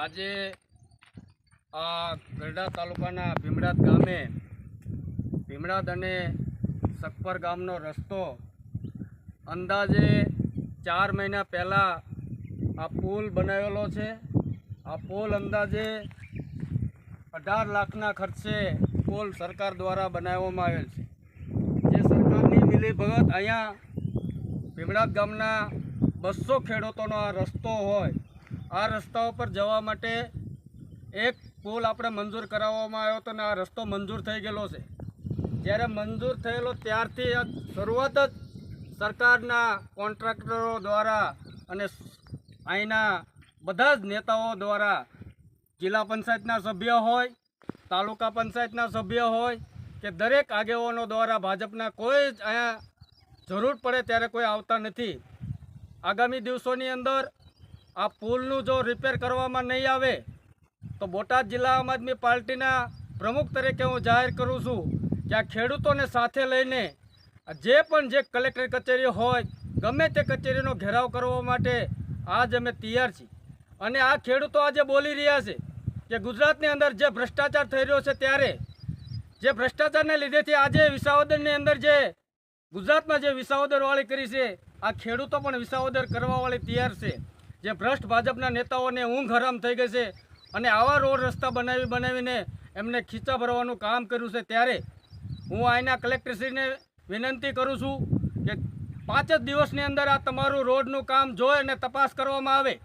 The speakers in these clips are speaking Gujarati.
આજે આ ગરડા તાલુકાના ભીમડાદ ગામે ભીમડાદ અને સખપર ગામનો રસ્તો અંદાજે 4 મહિના પહેલાં આ પુલ બનાવેલો છે। આ પુલ અંદાજે 18 લાખના ખર્ચે પુલ સરકાર દ્વારા બનાવવામાં આવેલ છે। જે સરકારની મિલીભગત અહીંયા ભીમડાદ ગામના 200 ખેડૂતોનો આ રસ્તો હોય, આ રસ્તા ઉપર જવા માટે એક પુલ આપણે મંજૂર કરાવવામાં આવ્યો હતો અને આ રસ્તો મંજૂર થઈ ગયેલો છે। જ્યારે મંજૂર થયેલો ત્યારથી શરૂઆત જ સરકારના કોન્ટ્રાક્ટરો દ્વારા અને અહીંના બધા જ નેતાઓ દ્વારા જિલ્લા પંચાયતના સભ્ય હોય, તાલુકા પંચાયતના સભ્ય હોય કે દરેક આગેવાનો દ્વારા ભાજપના કોઈ જ અહીંયા જરૂર પડે ત્યારે કોઈ આવતા નથી। આગામી દિવસોની અંદર આ પુલનું જો રિપેર કરવામાં નહીં આવે તો બોટાદ જિલ્લા આમ આદમી પાર્ટીના પ્રમુખ તરીકે હું જાહેર કરું છું કે આ ખેડૂતોને સાથે લઈને જે કલેક્ટર કચેરી હોય ગમે તે કચેરીનો ઘેરાવ કરવા માટે આજ અમે તૈયાર છીએ। અને આ ખેડૂતો આજે બોલી રહ્યા છે કે ગુજરાતની અંદર જે ભ્રષ્ટાચાર થઈ રહ્યો છે, ત્યારે જે ભ્રષ્ટાચારને લીધેથી આજે વિસાવદરની અંદર જે ગુજરાતમાં જે વિસાવદરવાળી કરી છે, આ ખેડૂતો પણ વિસાવદર કરવાવાળી તૈયાર છે। જે ભ્રષ્ટ ભાજપના નેતાઓને ઊંઘ હરામ થઈ ગઈ છે અને આવા રોડ રસ્તા બનાવીને એમને ખીચા ભરવાનું કામ કર્યું છે। ત્યારે હું અહીંના કલેક્ટરશ્રીને વિનંતી કરું છું કે 5 જ દિવસની અંદર આ તમારું રોડનું કામ જોઈ અને તપાસ કરવામાં આવે।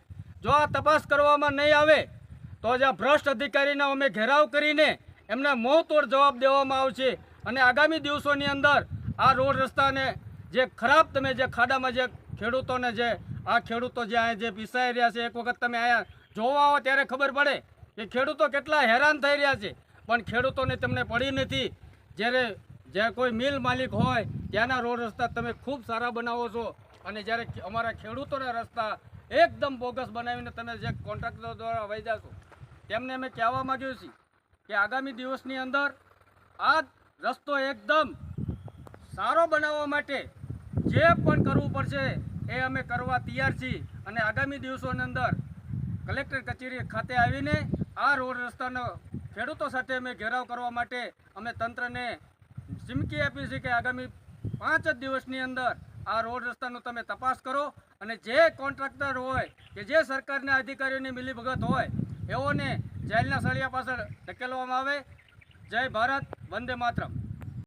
જો આ તપાસ કરવામાં નહીં આવે તો જ આ ભ્રષ્ટ અધિકારીનો અમે ઘેરાવ કરીને એમને મોંતોડ જવાબ દેવામાં આવશે। અને આગામી દિવસોની અંદર આ રોડ રસ્તાને જે ખરાબ તમે જે ખાડામાં જે ખેડૂતોને જે આ ખેડૂતો જે અહીંયા જે પીસાઈ રહ્યા છે, એક વખત તમે અહીંયા જોવા આવો ત્યારે ખબર પડે કે ખેડૂતો કેટલા હેરાન થઈ રહ્યા છે, પણ ખેડૂતોને તમને પડી નથી। જ્યારે જે કોઈ મિલ માલિક હોય ત્યાંના રોડ રસ્તા તમે ખૂબ સારા બનાવો છો અને જ્યારે અમારા ખેડૂતોના રસ્તા એકદમ બોગસ બનાવીને તમે જે કોન્ટ્રાક્ટર દ્વારા વહી છો, તેમને અમે કહેવા માગીએ છીએ કે આગામી દિવસની અંદર આ રસ્તો એકદમ સારો બનાવવા માટે જે પણ કરવું પડશે એ અમે કરવા તૈયાર છીએ। અને આગામી દિવસોની અંદર કલેક્ટર કચેરી ખાતે આવીને આ રોડ રસ્તાનો ખેડૂતો સાથે અમે ઘેરાવ કરવા માટે અમે તંત્રને ચીમકી આપી છે કે આગામી 5 જ દિવસની અંદર આ રોડ રસ્તાનો તમે તપાસ કરો અને જે કોન્ટ્રાક્ટર હોય કે જે સરકારના અધિકારીઓની મિલીભગત હોય એઓને જેલના સળિયા પાછળ ધકેલવામાં આવે। જય ભારત, વંદે માતરમ।